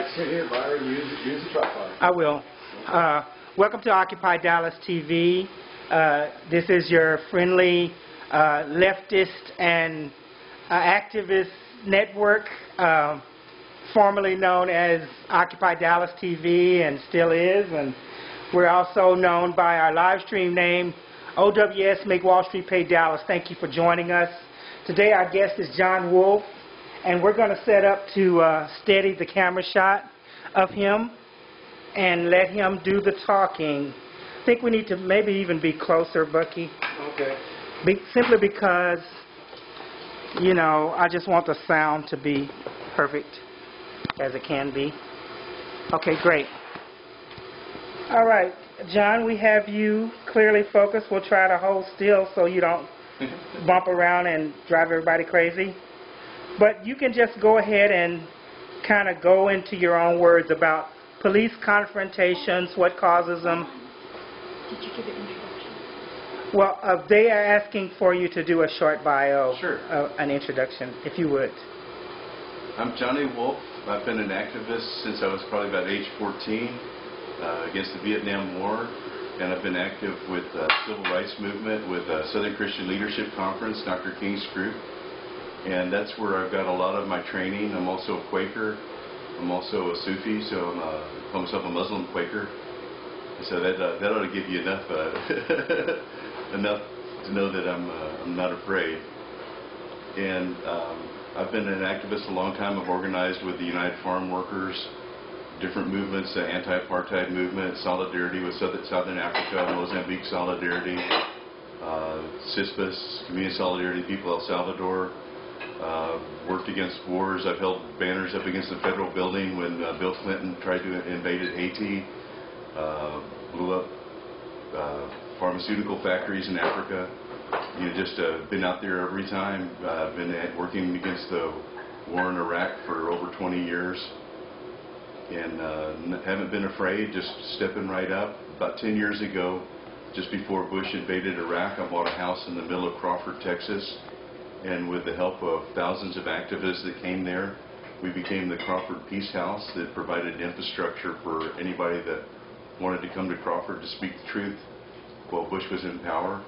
like to here, Byron, use the tripod. I will. Welcome to Occupy Dallas TV. This is your friendly leftist and activist network, formerly known as Occupy Dallas TV and still is. And we're also known by our live stream name, OWS Make Wall Street Pay Dallas. Thank you for joining us. Today our guest is John Wolfe, and we're going to set up to steady the camera shot of him and let him do the talking. I think we need to maybe even be closer, Bucky. Okay. Simply because, you know, I just want the sound to be perfect as it can be. Okay, great. All right, John, we have you clearly focused. We'll try to hold still so you don't bump around and drive everybody crazy. But you can just go ahead and kind of go into your own words about police confrontations, what causes them. Did you give an introduction? Well, they are asking for you to do a short bio, Sure. An introduction, if you would. I'm Johnny Wolfe. I've been an activist since I was probably about age 14 against the Vietnam War, and I've been active with the civil rights movement with Southern Christian Leadership Conference, Dr. King's group, and that's where I've got a lot of my training. I'm also a Quaker. I'm also a Sufi, so I call myself a Muslim Quaker. So that ought to give you enough enough to know that I'm not afraid. And I've been an activist a long time. I've organized with the United Farm Workers, different movements, the anti-apartheid movement, solidarity with Southern Africa, Mozambique solidarity, CISPAS, Community Solidarity, People El Salvador. Worked against wars. I've held banners up against the federal building when Bill Clinton tried to invade Haiti, blew up pharmaceutical factories in Africa. You know, just been out there every time. Been working against the war in Iraq for over 20 years, and haven't been afraid. Just stepping right up. About 10 years ago, just before Bush invaded Iraq, I bought a house in the middle of Crawford, Texas. And with the help of thousands of activists that came there, we became the Crawford Peace House that provided infrastructure for anybody that wanted to come to Crawford to speak the truth while Bush was in power.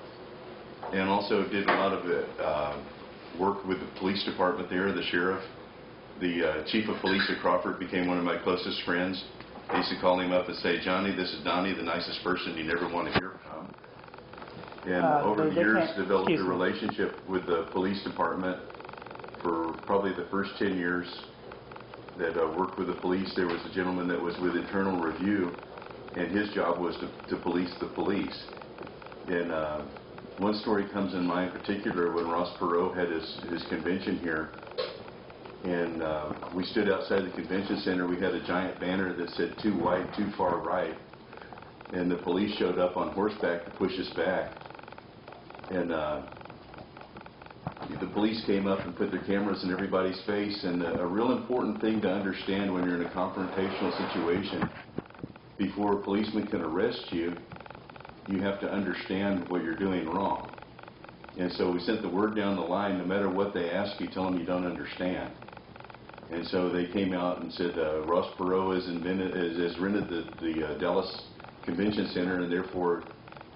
And also did a lot of work with the police department there, the sheriff. The chief of police at Crawford became one of my closest friends. I used to call him up and say, "Johnny, this is Donnie, the nicest person you never want to hear from." And over the years, developed a relationship with the police department for probably the first 10 years that I worked with the police. There was a gentleman that was with internal review, and his job was to police the police. And one story comes in mind in particular when Ross Perot had his convention here, and we stood outside the convention center. We had a giant banner that said, "Too wide, too far right," and the police showed up on horseback to push us back. And the police came up and put their cameras in everybody's face. And a real important thing to understand when you're in a confrontational situation, before a policeman can arrest you, you have to understand what you're doing wrong. And so we sent the word down the line, no matter what they ask you, tell them you don't understand. And so they came out and said, Ross Perot has rented the Dallas Convention Center, and therefore,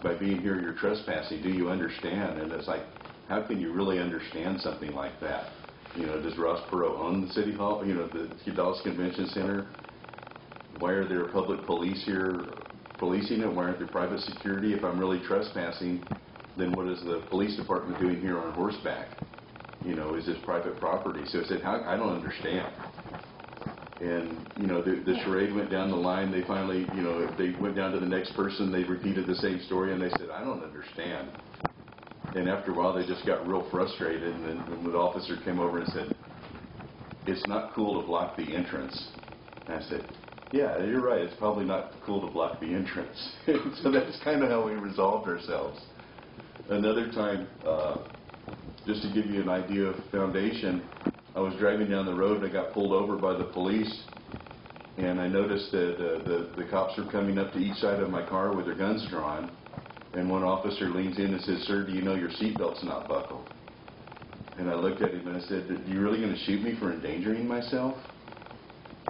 by being here, you're trespassing. Do you understand? And it's like, how can you really understand something like that? You know, does Ross Perot own the City Hall, you know, the Dallas Convention Center? Why are there public police here policing it? Why aren't there private security? If I'm really trespassing, then what is the police department doing here on horseback? You know, is this private property? So I said, I don't understand. And, you know, the charade went down the line. They finally, you know, they went down to the next person. They repeated the same story, and they said, I don't understand. And after a while, they just got real frustrated, and then the officer came over and said, it's not cool to block the entrance. And I said, yeah, you're right. It's probably not cool to block the entrance. So that's kind of how we resolved ourselves. Another time, just to give you an idea of foundation, I was driving down the road and I got pulled over by the police, and I noticed that the cops were coming up to each side of my car with their guns drawn, and one officer leans in and says, "Sir, do you know your seatbelt's not buckled?" And I looked at him and I said, "Are you really going to shoot me for endangering myself?"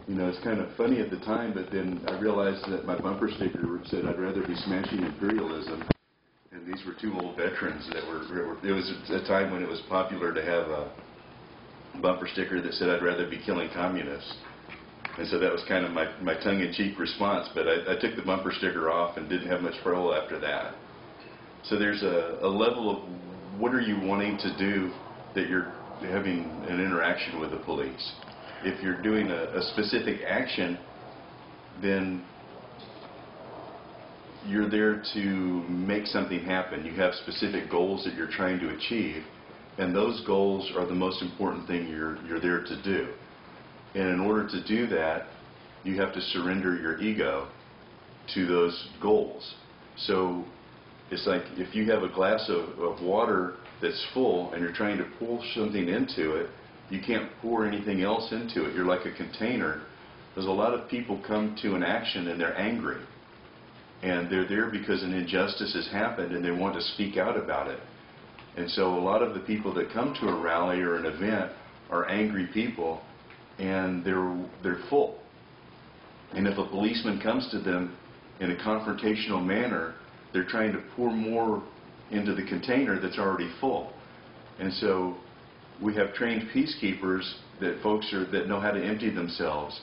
You know, it's kind of funny at the time, but then I realized that my bumper sticker said, "I'd rather be smashing imperialism." And these were two old veterans that were it was a time when it was popular to have a bumper sticker that said, "I'd rather be killing communists." And so that was kind of my tongue-in-cheek response, but I took the bumper sticker off and didn't have much trouble after that. So there's a level of what are you wanting to do that you're having an interaction with the police. If you're doing a specific action, then you're there to make something happen. You have specific goals that you're trying to achieve, and those goals are the most important thing you're there to do. And in order to do that, you have to surrender your ego to those goals. So it's like if you have a glass of water that's full and you're trying to pour something into it, you can't pour anything else into it. You're like a container. There's a lot of people come to an action and they're angry. And they're there because an injustice has happened and they want to speak out about it. And so a lot of the people that come to a rally or an event are angry people, and they're full. And if a policeman comes to them in a confrontational manner, they're trying to pour more into the container that's already full. And so we have trained peacekeepers that that know how to empty themselves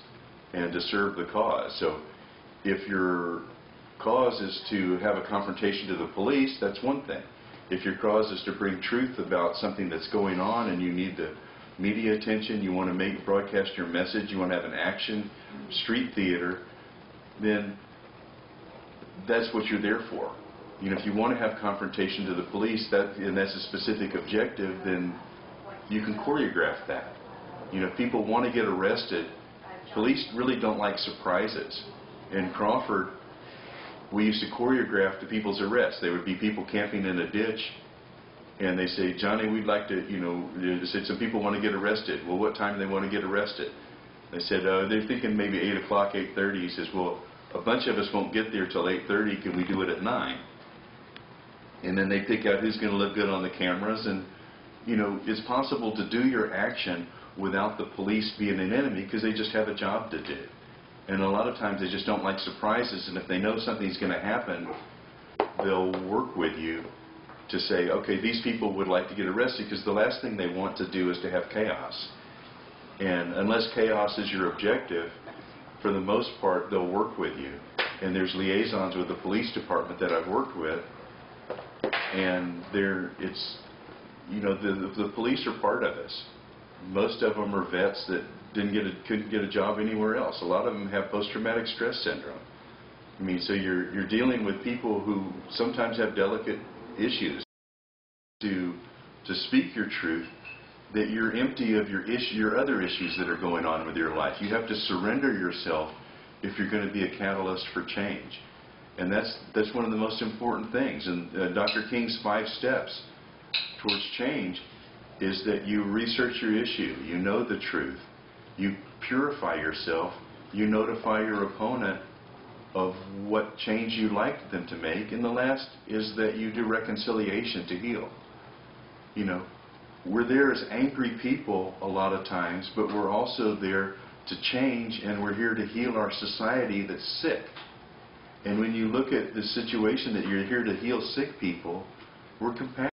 and to serve the cause. So if your cause is to have a confrontation to the police, that's one thing. If your cause is to bring truth about something that's going on and you need the media attention, you want to broadcast your message, you want to have an action, street theater, then that's what you're there for. You know, if you want to have confrontation to the police, and that's a specific objective, then you can choreograph that. You know, if people want to get arrested, police really don't like surprises. In Crawford, we used to choreograph the people's arrests. There would be people camping in a ditch, and they say, "Johnny, we'd like to, you know," they said, "some people want to get arrested." Well, what time do they want to get arrested? They said, they're thinking maybe 8 o'clock, 8:30. He says, "Well, a bunch of us won't get there till 8:30. Can we do it at 9? And then they pick out who's going to look good on the cameras. And, you know, it's possible to do your action without the police being an enemy because they just have a job to do. And a lot of times they just don't like surprises, and if they know something's going to happen, they'll work with you to say, okay, these people would like to get arrested, because the last thing they want to do is to have chaos. And unless chaos is your objective, for the most part, they'll work with you. And there's liaisons with the police department that I've worked with, and it's, you know, the police are part of us. Most of them are vets that couldn't get a job anywhere else. A lot of them have post-traumatic stress syndrome. I mean, so you're dealing with people who sometimes have delicate issues. To speak your truth, that you're empty of your other issues that are going on with your life. You have to surrender yourself if you're going to be a catalyst for change. And that's one of the most important things. And Dr. King's 5 steps towards change is that you research your issue, you know the truth, you purify yourself, you notify your opponent of what change you'd like them to make, and the last is that you do reconciliation to heal. You know, we're there as angry people a lot of times, but we're also there to change, and we're here to heal our society that's sick. And when you look at the situation that you're here to heal sick people, we're compassionate.